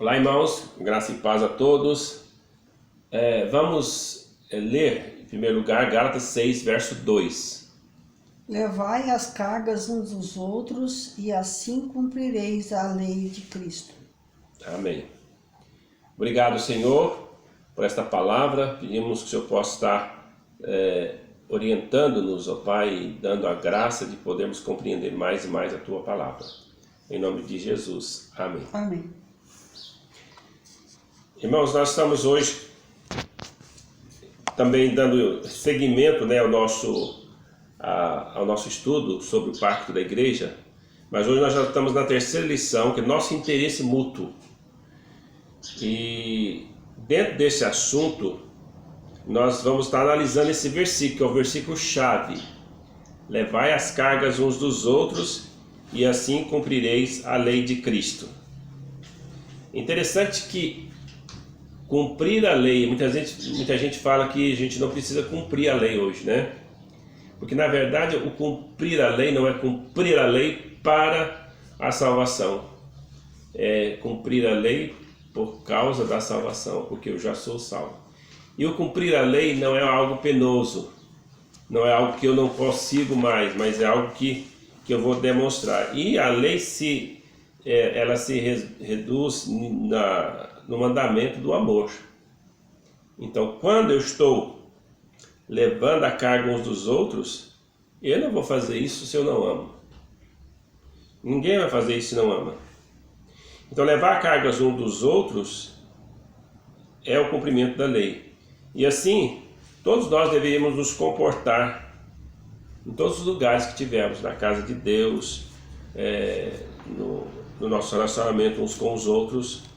Olá, irmãos, graça e paz a todos. Vamos ler, em primeiro lugar, Gálatas 6, verso 2. Levai as cargas uns dos outros, e assim cumprireis a lei de Cristo. Amém. Obrigado, Senhor, por esta palavra. Pedimos que o Senhor possa estar orientando-nos, ó Pai, e dando a graça de podermos compreender mais e mais a Tua palavra. Em nome de Jesus. Amém. Amém. Irmãos, nós estamos hoje também dando seguimento, ao nosso estudo sobre o pacto da igreja, mas hoje nós já estamos na terceira lição, que é nosso interesse mútuo. E dentro desse assunto, nós vamos estar analisando esse versículo, que é o versículo chave. Levai as cargas uns dos outros, e assim cumprireis a lei de Cristo. Interessante que cumprir a lei, muita gente fala que a gente não precisa cumprir a lei hoje, né? Porque na verdade o cumprir a lei não é cumprir a lei para a salvação, é cumprir a lei por causa da salvação, porque eu já sou salvo. E o cumprir a lei não é algo penoso, não é algo que eu não consigo mais, mas é algo que eu vou demonstrar. E a lei ela se reduz no mandamento do amor. Então, quando eu estou levando a carga uns dos outros, eu não vou fazer isso se eu não amo. Ninguém vai fazer isso se não ama. Então, levar cargas uns dos outros é o cumprimento da lei. E assim, todos nós deveríamos nos comportar em todos os lugares que tivermos, na casa de Deus, no nosso relacionamento uns com os outros.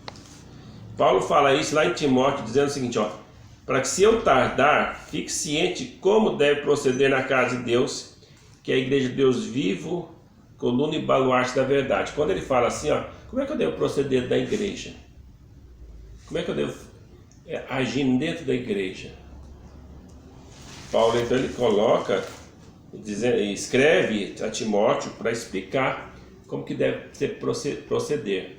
Paulo fala isso lá em Timóteo, dizendo o seguinte, para que se eu tardar, fique ciente como deve proceder na casa de Deus, que é a igreja de Deus vivo, coluna e baluarte da verdade. Quando ele fala assim, como é que eu devo proceder da igreja? Como é que eu devo agir dentro da igreja? Paulo então ele coloca, escreve a Timóteo para explicar como que deve proceder.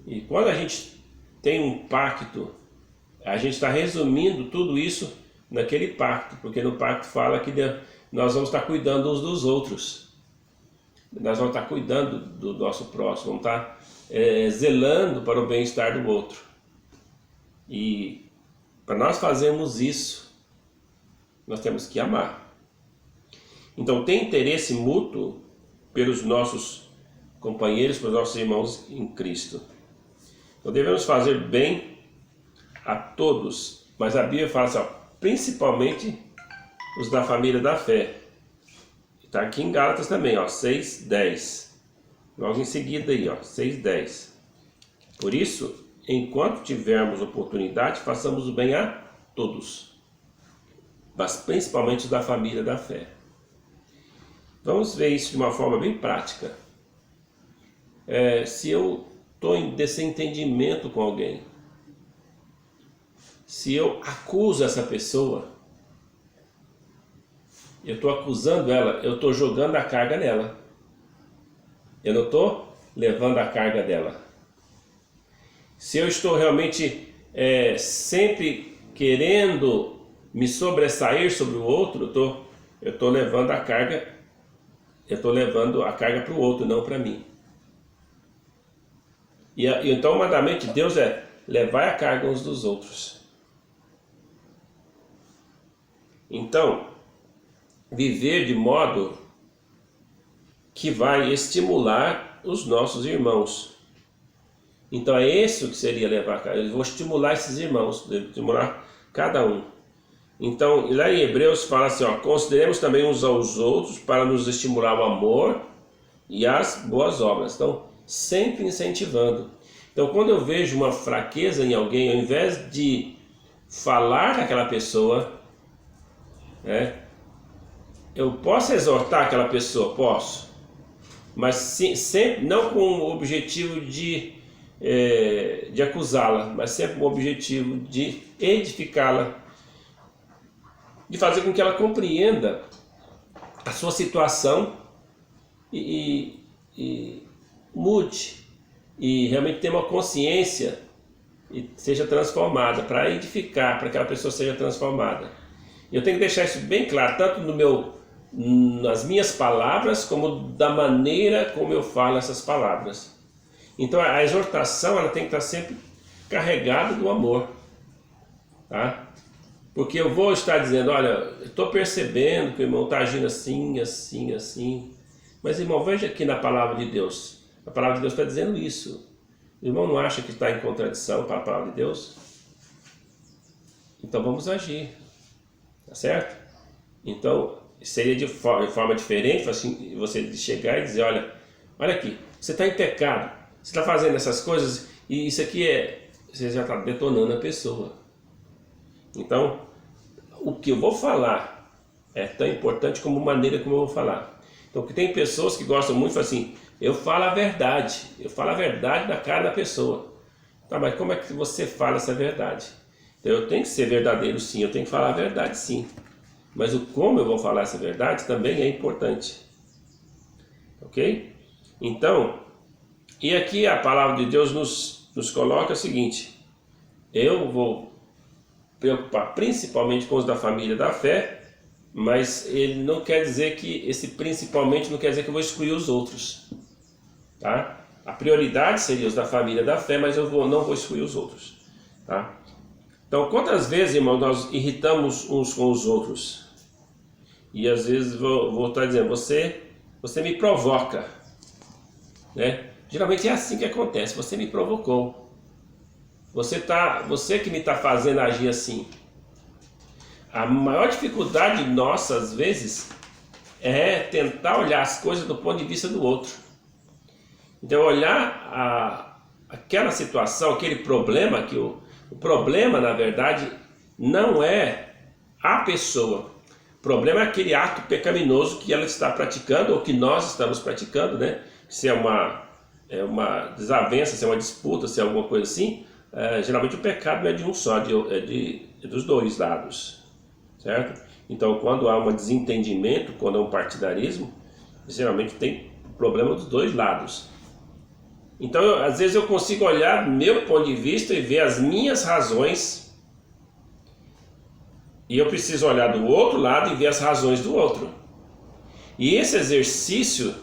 E quando a gente tem um pacto, a gente está resumindo tudo isso naquele pacto, porque no pacto fala que nós vamos estar cuidando uns dos outros, nós vamos estar cuidando do nosso próximo, vamos estar zelando para o bem-estar do outro. E para nós fazermos isso, nós temos que amar. Então, ter interesse mútuo pelos nossos companheiros, pelos nossos irmãos em Cristo. Então devemos fazer bem a todos, mas a Bíblia fala assim, principalmente os da família da fé. Está aqui em Gálatas também, 6:10. Logo em seguida aí, 6:10. Por isso, enquanto tivermos oportunidade, façamos o bem a todos, mas principalmente os da família da fé. Vamos ver isso de uma forma bem prática. Se eu estou em desentendimento com alguém, se eu acuso essa pessoa, eu estou acusando ela, eu estou jogando a carga nela, eu não estou levando a carga dela. Se eu estou realmente sempre querendo me sobressair sobre o outro, eu estou levando a carga, para o outro, não para mim. E então o mandamento de Deus é levar a carga uns dos outros. Então, viver de modo que vai estimular os nossos irmãos. Então é isso que seria levar a carga. Eu vou estimular esses irmãos, estimular cada um. Então, lá em Hebreus fala assim, consideremos também uns aos outros para nos estimular o amor e as boas obras. Então, sempre incentivando. Então, quando eu vejo uma fraqueza em alguém, ao invés de falar com aquela pessoa, eu posso exortar aquela pessoa, posso, mas sempre não com o objetivo de acusá-la, mas sempre com o objetivo de edificá-la, de fazer com que ela compreenda a sua situação e mude e realmente ter uma consciência e seja transformada, para edificar, para que aquela pessoa seja transformada. Eu tenho que deixar isso bem claro, tanto nas minhas palavras, como da maneira como eu falo essas palavras. Então a exortação ela tem que estar sempre carregada do amor, tá? Porque eu vou estar dizendo, olha, estou percebendo que o irmão está agindo assim, assim, assim. Mas, irmão, veja aqui na palavra de Deus. A palavra de Deus está dizendo isso. O irmão não acha que está em contradição com a palavra de Deus? Então vamos agir. Tá certo? Então, seria de forma diferente assim, você chegar e dizer, olha aqui, você está em pecado. Você está fazendo essas coisas e isso aqui você já está detonando a pessoa. Então, o que eu vou falar é tão importante como a maneira como eu vou falar. Então, que tem pessoas que gostam muito, assim, eu falo a verdade na cara da pessoa. Tá, mas como é que você fala essa verdade? Então, eu tenho que ser verdadeiro sim, eu tenho que falar a verdade sim. Mas o como eu vou falar essa verdade também é importante. Ok? Então, e aqui a palavra de Deus nos coloca o seguinte, eu vou preocupar principalmente com os da família da fé, mas ele não quer dizer que esse principalmente não quer dizer que eu vou excluir os outros, tá? A prioridade seria os da família da fé, mas eu não vou excluir os outros, tá? Então, quantas vezes, irmão, nós irritamos uns com os outros? E às vezes vou estar dizendo, você me provoca, né? Geralmente é assim que acontece, você me provocou. Você que me está fazendo agir assim. A maior dificuldade nossa, às vezes, é tentar olhar as coisas do ponto de vista do outro. Então, olhar aquela situação, aquele problema, que o problema, na verdade, não é a pessoa. O problema é aquele ato pecaminoso que ela está praticando, ou que nós estamos praticando, né? Se é uma desavença, se é uma disputa, se é alguma coisa assim, geralmente o pecado não é de um só, é dos dois lados, certo? Então, quando há um desentendimento, quando há um partidarismo, geralmente tem problema dos dois lados. Então, às vezes eu consigo olhar meu ponto de vista e ver as minhas razões, e eu preciso olhar do outro lado e ver as razões do outro. E esse exercício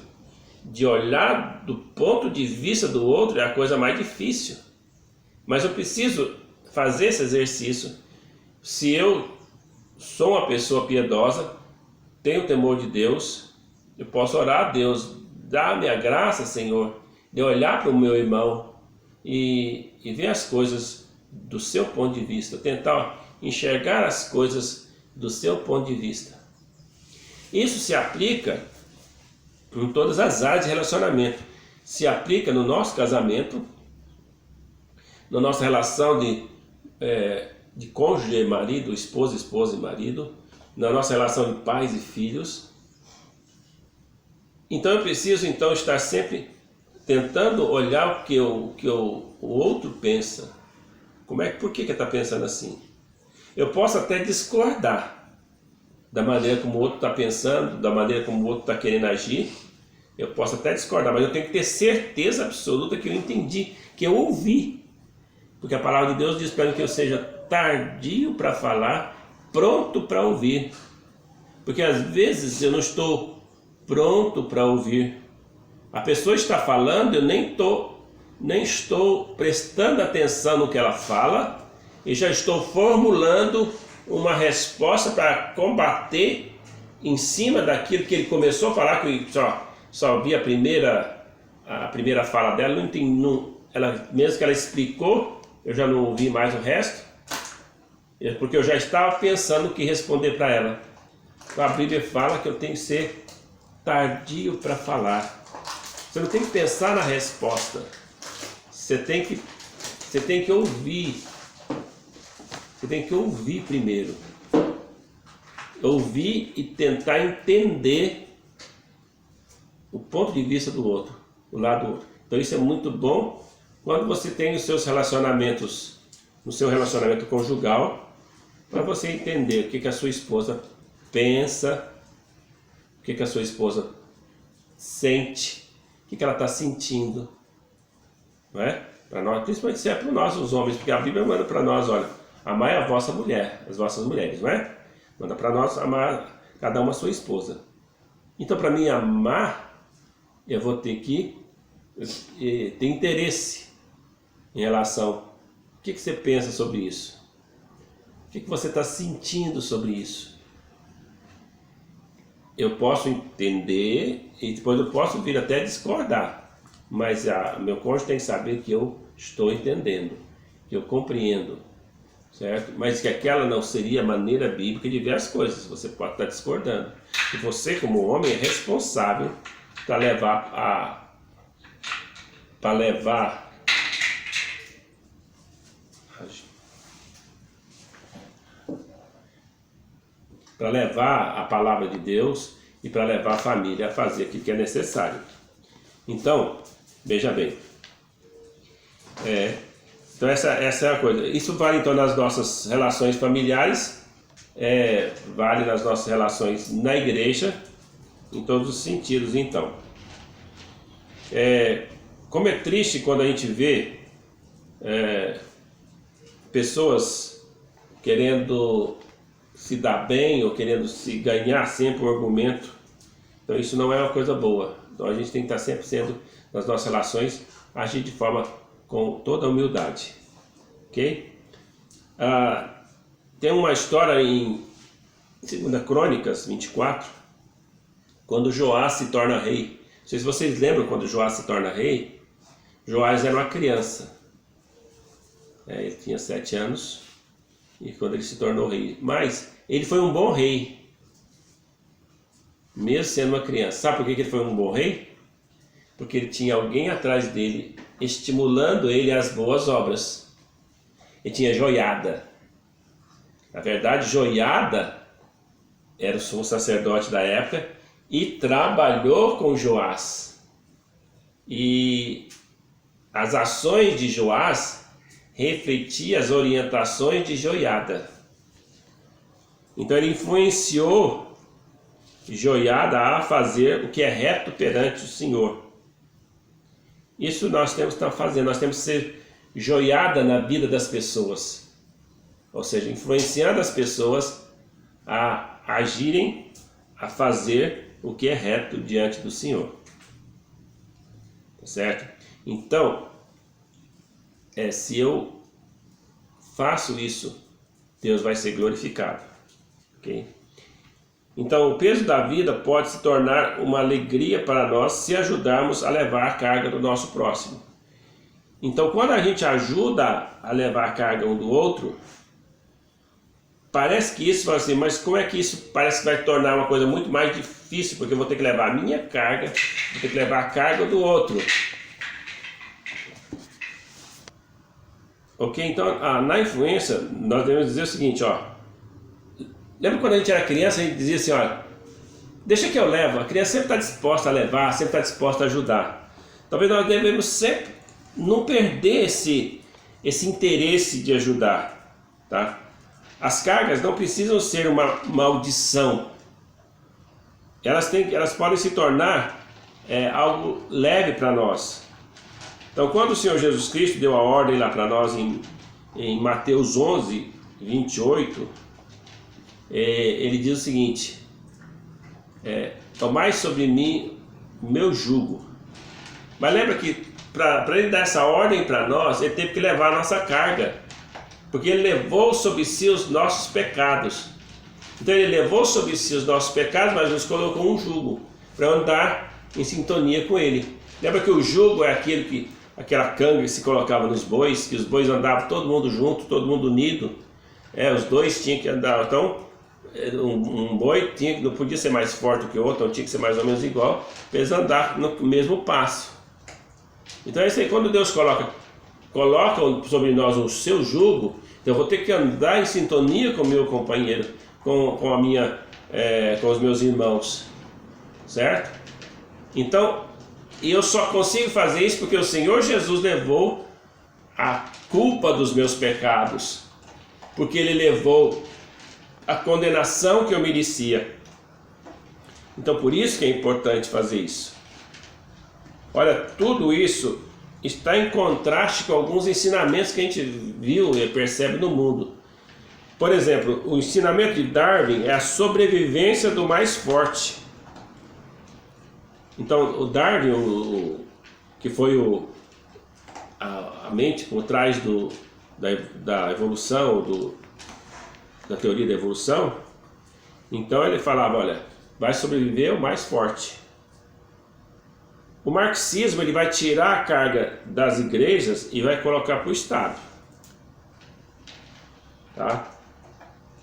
de olhar do ponto de vista do outro é a coisa mais difícil. Mas eu preciso fazer esse exercício. Se eu sou uma pessoa piedosa, tenho temor de Deus, eu posso orar a Deus, dá-me a graça, Senhor, de olhar para o meu irmão e ver as coisas do seu ponto de vista, tentar enxergar as coisas do seu ponto de vista. Isso se aplica em todas as áreas de relacionamento. Se aplica no nosso casamento, na nossa relação de cônjuge e marido, esposa e marido, na nossa relação de pais e filhos. Então eu preciso estar sempre tentando olhar o que o outro pensa. Por que ele está pensando assim? Eu posso até discordar da maneira como o outro está pensando, da maneira como o outro está querendo agir. Eu posso até discordar, mas eu tenho que ter certeza absoluta que eu entendi, que eu ouvi. Porque a palavra de Deus diz para mim que eu seja tardio para falar, pronto para ouvir. Porque às vezes eu não estou pronto para ouvir. A pessoa está falando, eu nem estou prestando atenção no que ela fala e já estou formulando uma resposta para combater em cima daquilo que ele começou a falar, que só vi a primeira fala dela, não entendi, mesmo que ela explicou, eu já não ouvi mais o resto, porque eu já estava pensando o que responder para ela. Então a Bíblia fala que eu tenho que ser tardio para falar. Você não tem que pensar na resposta, você tem que ouvir. Você tem que ouvir primeiro. Ouvir e tentar entender o ponto de vista do outro, o lado do outro. Então isso é muito bom quando você tem os seus relacionamentos, no seu relacionamento conjugal, para você entender o que a sua esposa pensa, o que a sua esposa sente, o que ela está sentindo. não é? Para nós, principalmente se é para nós, os homens, porque a Bíblia manda para nós, olha, amai a vossa mulher, as vossas mulheres, não é? Manda para nós amar cada uma a sua esposa. Então, para mim amar, eu vou ter que ter interesse em relação. O que você pensa sobre isso? O que você está sentindo sobre isso? Eu posso entender e depois eu posso vir até discordar, mas meu cônjuge tem que saber que eu estou entendendo, que eu compreendo, certo? Mas que aquela não seria a maneira bíblica de ver as coisas. Você pode estar discordando. E você, como homem, é responsável para levar a palavra de Deus e para levar a família a fazer aquilo que é necessário. Então, veja bem. Então essa é a coisa. Isso vale então nas nossas relações familiares, vale nas nossas relações na igreja, em todos os sentidos. Então, como é triste quando a gente vê pessoas querendo se dar bem ou querendo se ganhar sempre um argumento. Então isso não é uma coisa boa. Então a gente tem que estar sempre sendo, nas nossas relações, agir de forma com toda a humildade. Ok? Tem uma história em 2 Crônicas 24, quando Joás se torna rei. Não sei se vocês lembram quando Joás se torna rei. Joás era uma criança. Ele tinha 7 anos. E quando ele se tornou rei. Mas ele foi um bom rei, mesmo sendo uma criança. Sabe por que ele foi um bom rei? Porque ele tinha alguém atrás dele, estimulando ele às boas obras. Ele tinha Joiada. Na verdade, Joiada era o sumo sacerdote da época e trabalhou com Joás. E as ações de Joás refletia as orientações de Joiada. Então ele influenciou Joiada a fazer o que é reto perante o Senhor. Isso nós temos que estar fazendo, nós temos que ser Joiada na vida das pessoas. Ou seja, influenciando as pessoas a agirem, a fazer o que é reto diante do Senhor. Tá certo? Então, se eu faço isso, Deus vai ser glorificado. Okay? Então, o peso da vida pode se tornar uma alegria para nós se ajudarmos a levar a carga do nosso próximo. Então, quando a gente ajuda a levar a carga um do outro, parece que isso vai assim, mas como é que isso parece que vai tornar uma coisa muito mais difícil, porque eu vou ter que levar a minha carga, vou ter que levar a carga do outro. Ok? Então, na influência, nós devemos dizer o seguinte, lembra quando a gente era criança, a gente dizia assim, deixa que eu levo. A criança sempre está disposta a levar, sempre está disposta a ajudar. Talvez nós devemos sempre não perder esse interesse de ajudar, tá? As cargas não precisam ser uma maldição. Elas podem se tornar algo leve para nós. Então, quando o Senhor Jesus Cristo deu a ordem lá para nós em Mateus 11, 28, ele diz o seguinte, tomai sobre mim o meu jugo. Mas lembra que para ele dar essa ordem para nós, ele teve que levar a nossa carga, porque ele levou sobre si os nossos pecados. Então ele levou sobre si os nossos pecados, mas nos colocou um jugo para andar em sintonia com ele. Lembra que o jugo é aquela canga que se colocava nos bois, que os bois andavam todo mundo junto, todo mundo unido. Os dois tinham que andar. Então, um boi não podia ser mais forte do que o outro, então tinha que ser mais ou menos igual, para eles andar no mesmo passo. Então é isso aí, quando Deus coloca sobre nós o seu jugo, eu vou ter que andar em sintonia com o meu companheiro, com os meus irmãos, certo? Então, eu só consigo fazer isso porque o Senhor Jesus levou a culpa dos meus pecados, porque Ele levou a condenação que eu merecia. Então por isso que é importante fazer isso. Olha, tudo isso está em contraste com alguns ensinamentos que a gente viu e percebe no mundo. Por exemplo, o ensinamento de Darwin é a sobrevivência do mais forte. Então, o Darwin, que foi a mente por trás da evolução, da teoria da evolução, então ele falava, olha, vai sobreviver o mais forte. O marxismo ele vai tirar a carga das igrejas e vai colocar para o Estado. Tá?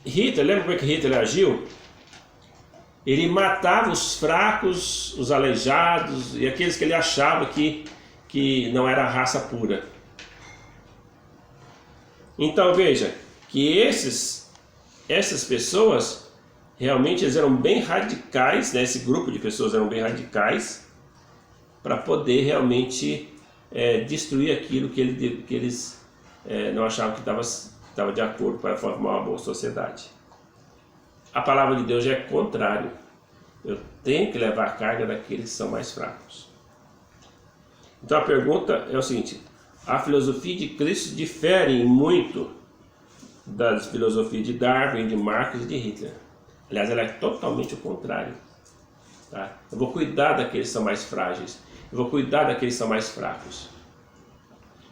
Hitler, lembra como é que Hitler agiu? Ele matava os fracos, os aleijados e aqueles que ele achava que não era raça pura. Então veja que essas pessoas realmente eles eram bem radicais, né? Esse grupo de pessoas eram bem radicais para poder realmente destruir aquilo que eles não achavam que estava de acordo para formar uma boa sociedade. A palavra de Deus já é contrário. Eu tenho que levar a carga daqueles que são mais fracos. Então a pergunta é o seguinte: a filosofia de Cristo difere muito das filosofias de Darwin, de Marx e de Hitler. Aliás, ela é totalmente o contrário. Tá? Eu vou cuidar daqueles que são mais frágeis. Eu vou cuidar daqueles que são mais fracos.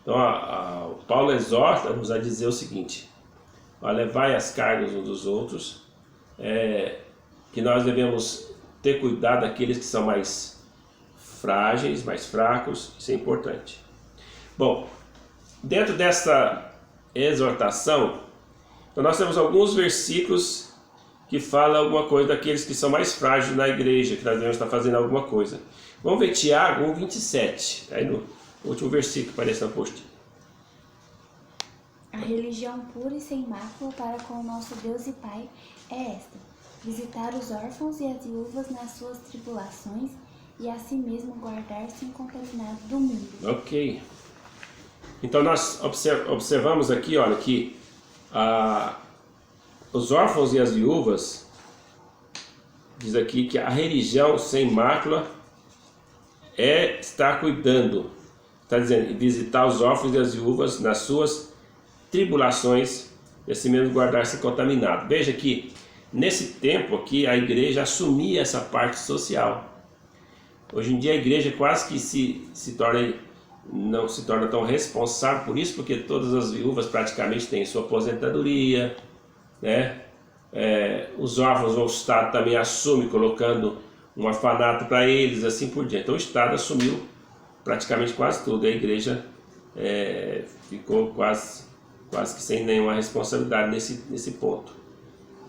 Então, o Paulo exorta-nos a dizer o seguinte: levai as cargas uns dos outros, que nós devemos ter cuidado daqueles que são mais frágeis, mais fracos. Isso é importante. Bom, dentro dessa exortação, então nós temos alguns versículos que falam alguma coisa daqueles que são mais frágeis na igreja, que nós devemos estar fazendo alguma coisa. Vamos ver Tiago 1,27, aí no último versículo que aparece na apostila. A religião pura e sem mácula para com o nosso Deus e Pai é esta: visitar os órfãos e as viúvas nas suas tribulações e a si mesmo guardar-se incontaminado do mundo. Ok. Então nós observamos aqui, olha, que os órfãos e as viúvas, diz aqui que a religião sem mácula é estar cuidando, está dizendo, visitar os órfãos e as viúvas nas suas tribulações e assim mesmo guardar-se contaminado. Veja que nesse tempo aqui a igreja assumia essa parte social. Hoje em dia a igreja quase que não se torna tão responsável por isso, porque todas as viúvas praticamente têm sua aposentadoria, né? Os órfãos, o Estado também assume, colocando um orfanato para eles, assim por diante. Então o Estado assumiu praticamente quase tudo, a igreja ficou quase que sem nenhuma responsabilidade nesse ponto.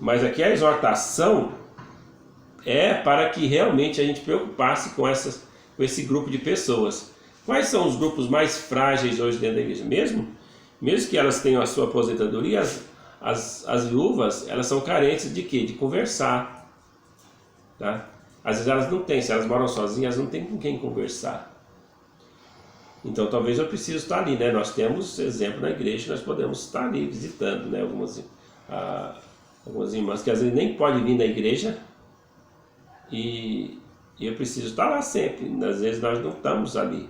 Mas aqui a exortação é para que realmente a gente preocupasse com esse grupo de pessoas. Quais são os grupos mais frágeis hoje dentro da igreja? Mesmo que elas tenham a sua aposentadoria, as viúvas, elas são carentes de quê? De conversar. Tá? Às vezes elas não têm, se elas moram sozinhas, elas não têm com quem conversar. Então talvez eu precise estar ali, né? Nós temos exemplo na igreja, nós podemos estar ali visitando, né? Algumas irmãs que às vezes nem podem vir na igreja e eu preciso estar lá sempre. Às vezes nós não estamos ali.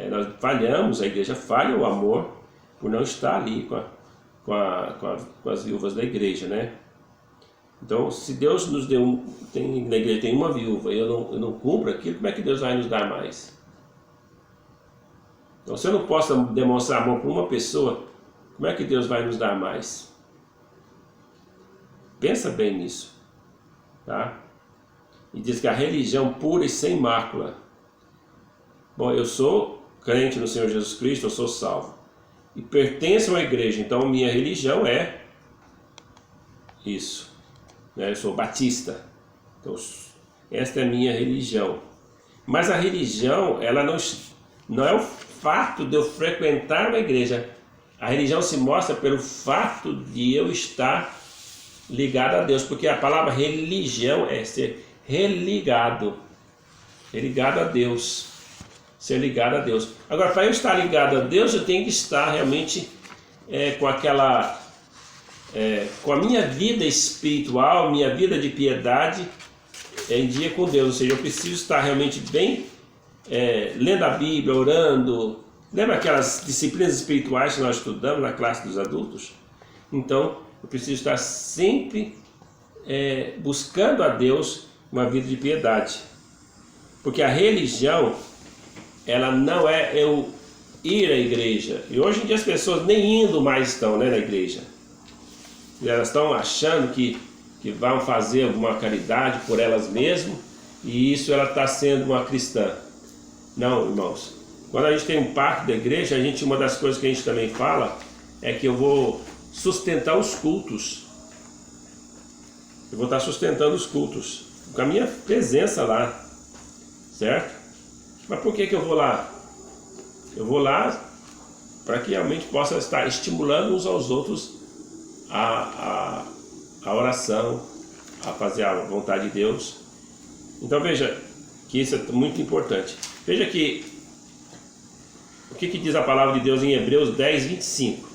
Nós falhamos, a igreja falha o amor por não estar ali com as viúvas da igreja, né? Então, se Deus nos deu na igreja tem uma viúva e eu não cumpro aquilo, como é que Deus vai nos dar mais? Então, se eu não posso demonstrar amor por uma pessoa, como é que Deus vai nos dar mais? Pensa bem nisso, tá? E diz que a religião pura e sem mácula. Bom, eu sou crente no Senhor Jesus Cristo, eu sou salvo. E pertenço a uma igreja, então minha religião é isso. Eu sou batista, então esta é a minha religião. Mas a religião, ela não é o fato de eu frequentar uma igreja. A religião se mostra pelo fato de eu estar ligado a Deus, porque a palavra religião é ser religado a Deus, ser ligado a Deus. Agora, para eu estar ligado a Deus, eu tenho que estar realmente com a minha vida espiritual, minha vida de piedade em dia com Deus. Ou seja, eu preciso estar realmente bem lendo a Bíblia, orando. Lembra aquelas disciplinas espirituais que nós estudamos na classe dos adultos? Então, eu preciso estar sempre buscando a Deus uma vida de piedade. Porque a religião, ela não é eu ir à igreja. E hoje em dia as pessoas nem indo mais estão, né, na igreja. E elas estão achando que vão fazer alguma caridade por elas mesmas, e isso ela está sendo uma cristã. Não, irmãos. Quando a gente tem um pacto da igreja, uma das coisas que a gente também fala é que eu vou sustentar os cultos. Eu vou estar sustentando os cultos com a minha presença lá. Certo? Mas por que eu vou lá? Eu vou lá para que realmente possa estar estimulando uns aos outros a oração, a fazer a vontade de Deus. Então veja que isso é muito importante. Veja que o que diz a palavra de Deus em Hebreus 10, 25.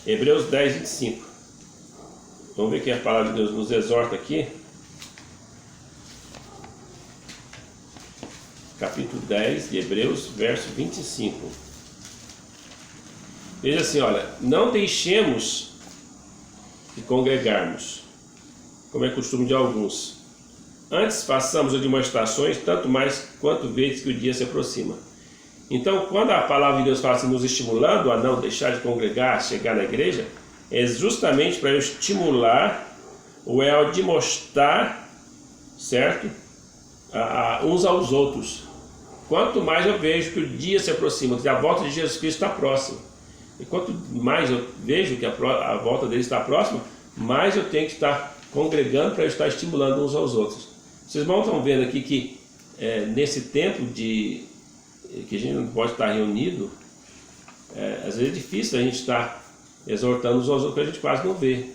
Hebreus 10, 25. Vamos ver que a palavra de Deus nos exorta aqui. Capítulo 10 de Hebreus, verso 25. Veja assim, olha, não deixemos de congregarmos, como é costume de alguns. Antes façamos admoestações, tanto mais quanto vezes que o dia se aproxima. Então, quando a palavra de Deus fala assim, nos estimulando a não deixar de congregar, a chegar na igreja, é justamente para eu estimular ou é admoestar, certo? Uns aos outros. Quanto mais eu vejo que o dia se aproxima, que a volta de Jesus Cristo está próxima. E quanto mais eu vejo que a volta dele está próxima, mais eu tenho que estar congregando para eu estar estimulando uns aos outros. Vocês estão vendo aqui que nesse tempo que a gente não pode estar reunido, às vezes é difícil a gente estar exortando uns aos outros, que a gente quase não vê.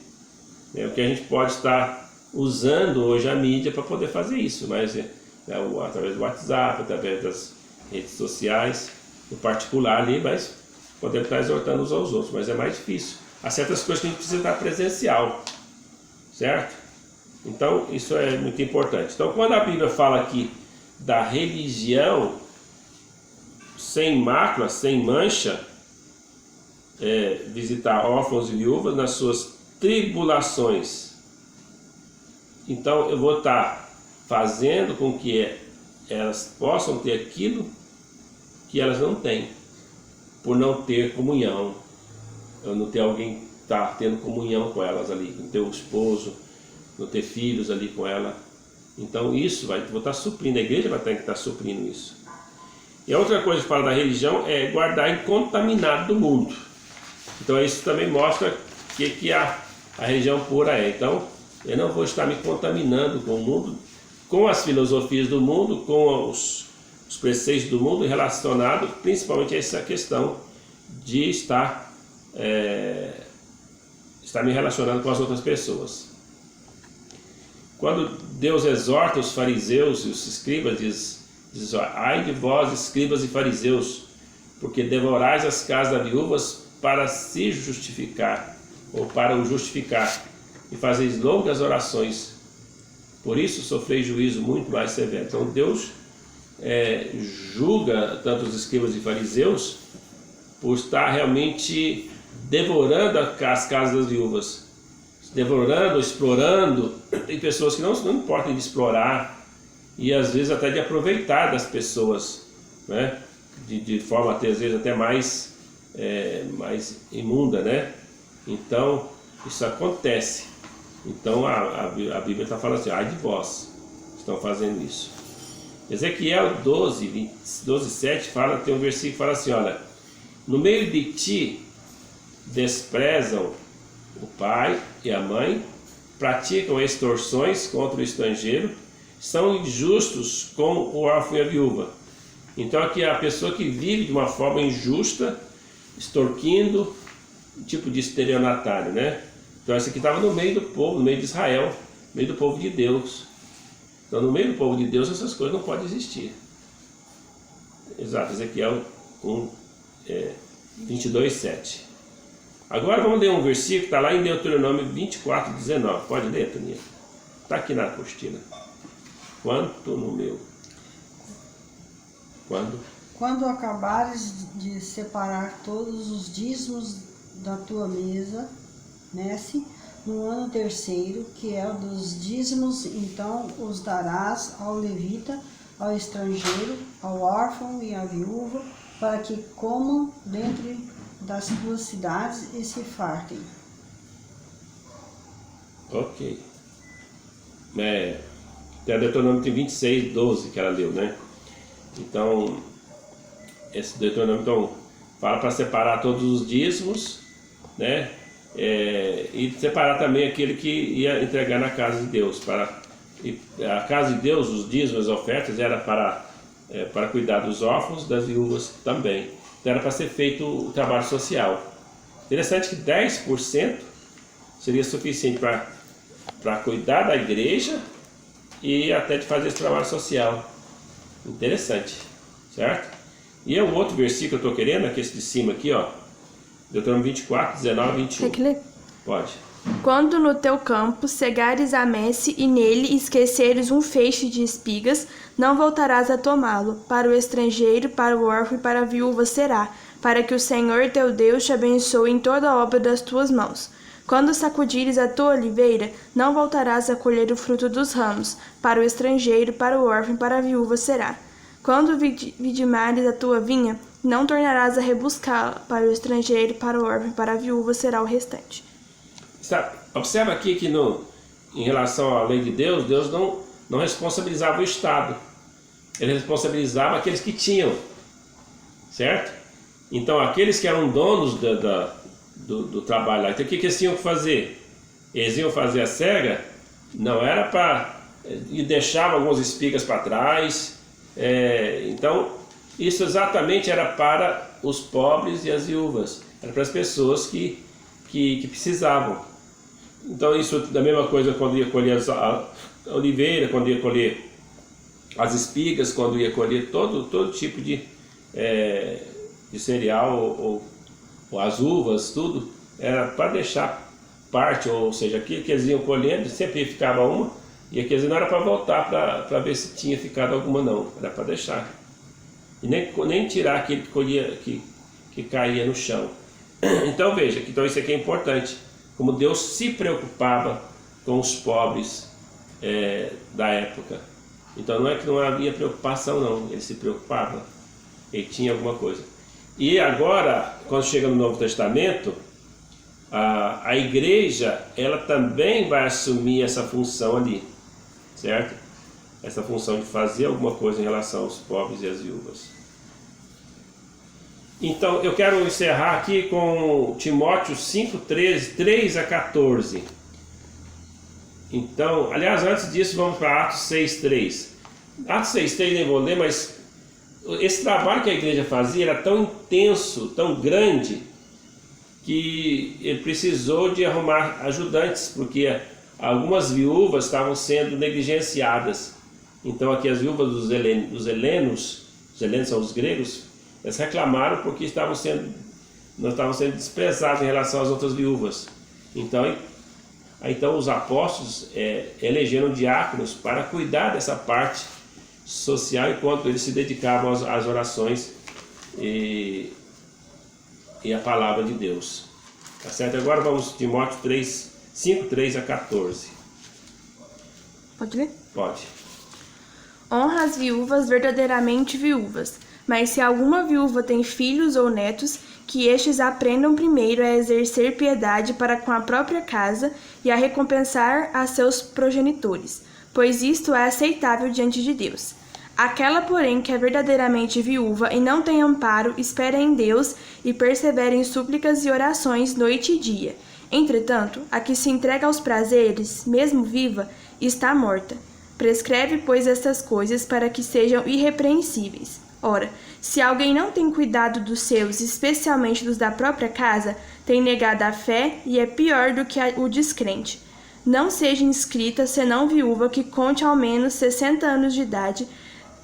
O que a gente pode estar usando hoje a mídia para poder fazer isso, mas através do WhatsApp, através das redes sociais, no particular ali, mas podemos estar exortando uns aos outros, mas é mais difícil. Há certas coisas que a gente precisa estar presencial, certo? Então isso é muito importante. Então quando a Bíblia fala aqui da religião sem mácula, sem mancha, visitar órfãos e viúvas nas suas tribulações, então eu vou estar fazendo com que elas possam ter aquilo que elas não têm, por não ter comunhão, eu não ter alguém que está tendo comunhão com elas ali, não ter um esposo, não ter filhos ali com ela. Então isso vou estar suprindo, a igreja vai ter que estar suprindo isso. E a outra coisa que fala da religião é guardar incontaminado do mundo. Então isso também mostra que a religião pura é. Então eu não vou estar me contaminando com o mundo, com as filosofias do mundo, com os preceitos do mundo, relacionado principalmente a essa questão de estar me relacionando com as outras pessoas. Quando Deus exorta os fariseus e os escribas, diz ai de vós, escribas e fariseus, porque devorais as casas das viúvas para se justificar, ou para o justificar, e fazeis longas orações. Por isso sofreis juízo muito mais severo. Então Deus julga tanto os escribas e fariseus por estar realmente devorando as casas das viúvas, devorando, explorando. Tem pessoas que não importam de explorar e às vezes até de aproveitar das pessoas, né? De forma até, às vezes até mais imunda, né? Então isso acontece. Então a Bíblia está falando assim, ai de vós, estão fazendo isso. Ezequiel 12, 7 tem um versículo que fala assim, olha, no meio de ti desprezam o pai e a mãe, praticam extorsões contra o estrangeiro, são injustos com o órfão e a viúva. Então aqui é a pessoa que vive de uma forma injusta, extorquindo, um tipo de estelionatário, né? Então essa aqui estava no meio do povo, no meio de Israel, no meio do povo de Deus. Então no meio do povo de Deus essas coisas não podem existir. Exato, Ezequiel 22, 7. Agora vamos ler um versículo que está lá em Deuteronômio 24, 19. Pode ler, Toninha? Está aqui na apostila. Quanto no meu? Quando acabares de separar todos os dízimos da tua mesa, Messe, no ano terceiro, que é o dos dízimos, então os darás ao levita, ao estrangeiro, ao órfão e à viúva, para que comam dentro das tuas cidades e se fartem. Ok. Tem a Deuteronômio 26, 12 que ela leu, né? Então, esse Deuteronômio então, fala para separar todos os dízimos, né? E separar também aquele que ia entregar na casa de Deus. A casa de Deus, os dízimos, as ofertas, era para cuidar dos órfãos, das viúvas também. Então era para ser feito o trabalho social. Interessante que 10% seria suficiente para cuidar da igreja e até de fazer esse trabalho social. Interessante, certo? E o outro versículo que eu estou querendo, aqui esse de cima aqui, ó, Deuteronômio 24, 19 e 21. Quer que lê? Pode. Quando no teu campo cegares a messe e nele esqueceres um feixe de espigas, não voltarás a tomá-lo. Para o estrangeiro, para o órfão e para a viúva será, para que o Senhor teu Deus te abençoe em toda a obra das tuas mãos. Quando sacudires a tua oliveira, não voltarás a colher o fruto dos ramos. Para o estrangeiro, para o órfão e para a viúva será. Quando vidimares a tua vinha, não tornarás a rebuscá-la. Para o estrangeiro, para o órfão e para a viúva será o restante. Observa aqui que em relação à lei de Deus, Deus não responsabilizava o Estado. Ele responsabilizava aqueles que tinham, certo? Então aqueles que eram donos do trabalho lá, então o que eles tinham que fazer? Eles iam fazer a cega, não era para... e deixavam algumas espigas para trás. Então isso exatamente era para os pobres e as viúvas, era para as pessoas que precisavam. Então isso da mesma coisa quando ia colher a oliveira, quando ia colher as espigas, quando ia colher todo tipo de cereal ou as uvas, tudo era para deixar parte, ou seja, aquilo que eles iam colhendo sempre ficava uma, e aqui não era para voltar para ver se tinha ficado alguma, não, era para deixar e nem tirar aquele que colhia, que caía no chão. Então veja, então isso aqui é importante, como Deus se preocupava com os pobres da época. Então não é que não havia preocupação, não, ele se preocupava, ele tinha alguma coisa. E agora, quando chega no Novo Testamento, a igreja, ela também vai assumir essa função ali, certo? Essa função de fazer alguma coisa em relação aos pobres e às viúvas. Então, eu quero encerrar aqui com Timóteo 5, 3 a 14. Então, aliás, antes disso, vamos para Atos 6, 3. Atos 6, 3 nem vou ler, mas esse trabalho que a igreja fazia era tão intenso, tão grande, que ele precisou de arrumar ajudantes, porque algumas viúvas estavam sendo negligenciadas. Então, aqui as viúvas dos helenos são os gregos, eles reclamaram porque não estavam sendo desprezados em relação às outras viúvas. Então os apóstolos elegeram diáconos para cuidar dessa parte social, enquanto eles se dedicavam às orações e a palavra de Deus. Tá certo? Agora vamos a Timóteo 5, 3 a 14. Pode ler? Pode. Honra as viúvas verdadeiramente viúvas. Mas se alguma viúva tem filhos ou netos, que estes aprendam primeiro a exercer piedade para com a própria casa e a recompensar a seus progenitores, pois isto é aceitável diante de Deus. Aquela, porém, que é verdadeiramente viúva e não tem amparo, espera em Deus e persevera em súplicas e orações noite e dia. Entretanto, a que se entrega aos prazeres, mesmo viva, está morta. Prescreve, pois, estas coisas para que sejam irrepreensíveis. Ora, se alguém não tem cuidado dos seus, especialmente dos da própria casa, tem negado a fé e é pior do que o descrente. Não seja inscrita, senão viúva, que conte ao menos 60 anos de idade,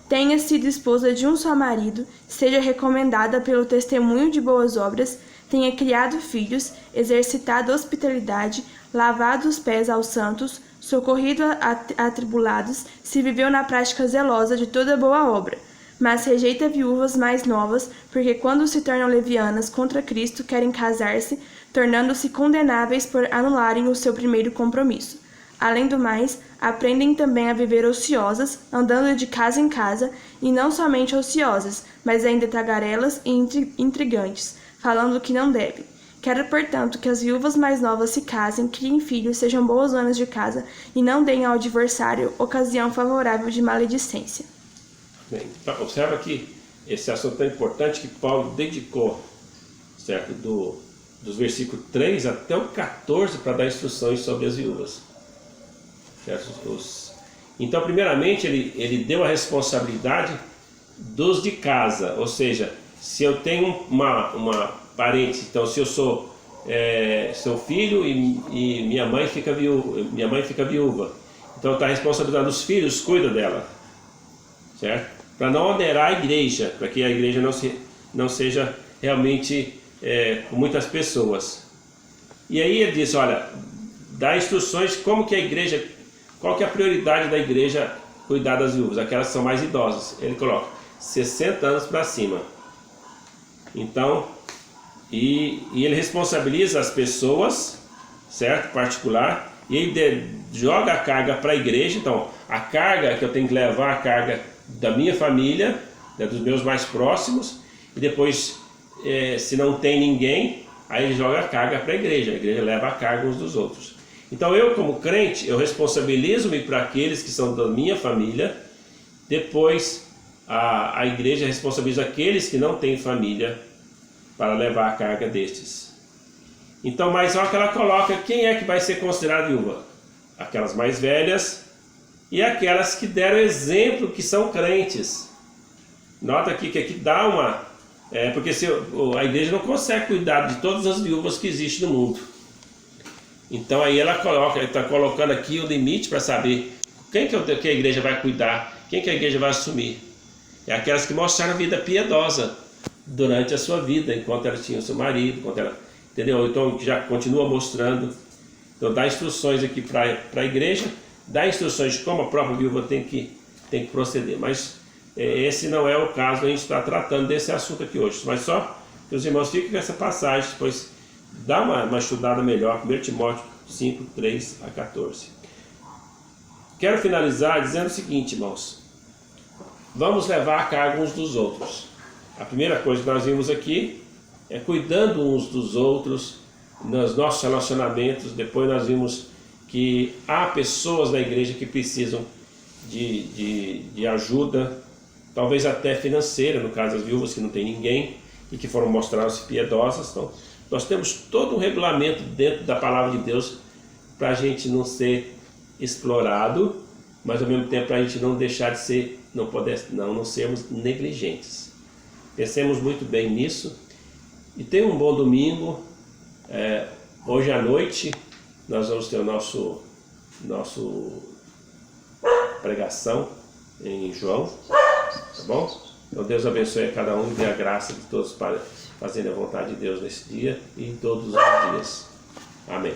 tenha sido esposa de um só marido, seja recomendada pelo testemunho de boas obras, tenha criado filhos, exercitado hospitalidade, lavado os pés aos santos, socorrido a atribulados, se viveu na prática zelosa de toda boa obra. mas rejeita viúvas mais novas, porque quando se tornam levianas contra Cristo, querem casar-se, tornando-se condenáveis por anularem o seu primeiro compromisso. Além do mais, aprendem também a viver ociosas, andando de casa em casa, e não somente ociosas, mas ainda tagarelas e intrigantes, falando o que não devem. Quero, portanto, que as viúvas mais novas se casem, criem filhos, sejam boas donas de casa e não deem ao adversário ocasião favorável de maledicência. Bem, observa que esse assunto tão importante que Paulo dedicou, certo? Dos versículos 3 até o 14 para dar instruções sobre as viúvas. Certo? Então, primeiramente, ele deu a responsabilidade dos de casa, ou seja, se eu tenho uma parente, então se eu sou seu filho e minha mãe fica viúva, então está a responsabilidade dos filhos, cuida dela, certo? Para não onerar a igreja, para que a igreja não seja realmente com muitas pessoas. E aí ele diz, olha, dá instruções como que a igreja, qual que é a prioridade da igreja cuidar das viúvas, aquelas que são mais idosas. Ele coloca 60 anos para cima. Então, e ele responsabiliza as pessoas, certo? Particular, e ele joga a carga para a igreja. Então, a carga que eu tenho que levar, a carga da minha família, dos meus mais próximos, e depois, se não tem ninguém, aí ele joga a carga para a igreja leva a carga uns dos outros. Então, eu como crente, eu responsabilizo-me para aqueles que são da minha família, depois a igreja responsabiliza aqueles que não têm família para levar a carga destes. Então, mas olha que ela coloca quem é que vai ser considerado viúva? Aquelas mais velhas e aquelas que deram exemplo, que são crentes. Nota aqui que aqui dá uma... porque a igreja não consegue cuidar de todas as viúvas que existem no mundo. Então aí ela está colocando aqui o limite para saber quem que a igreja vai cuidar, quem que a igreja vai assumir. É aquelas que mostraram a vida piedosa durante a sua vida, enquanto ela tinha o seu marido, enquanto ela, entendeu? Então já continua mostrando. Então dá instruções aqui para a igreja, dá instruções de como a própria viúva tem que proceder. Mas esse não é o caso, a gente está tratando desse assunto aqui hoje. Mas só que os irmãos fiquem com essa passagem, depois dá uma estudada melhor, 1 Timóteo 5, 3 a 14. Quero finalizar dizendo o seguinte, irmãos. Vamos levar a carga uns dos outros. A primeira coisa que nós vimos aqui é cuidando uns dos outros nos nossos relacionamentos. Depois nós vimos que há pessoas na igreja que precisam de ajuda, talvez até financeira, no caso das viúvas que não tem ninguém e que foram mostrar-se piedosas. Então, nós temos todo um regulamento dentro da palavra de Deus para a gente não ser explorado, mas ao mesmo tempo para a gente não deixar de ser, não sermos negligentes. Pensemos muito bem nisso e tenha um bom domingo. Hoje à noite nós vamos ter o nosso pregação em João, tá bom? Então Deus abençoe a cada um e dê a graça de todos para fazerem a vontade de Deus nesse dia e em todos os dias. Amém.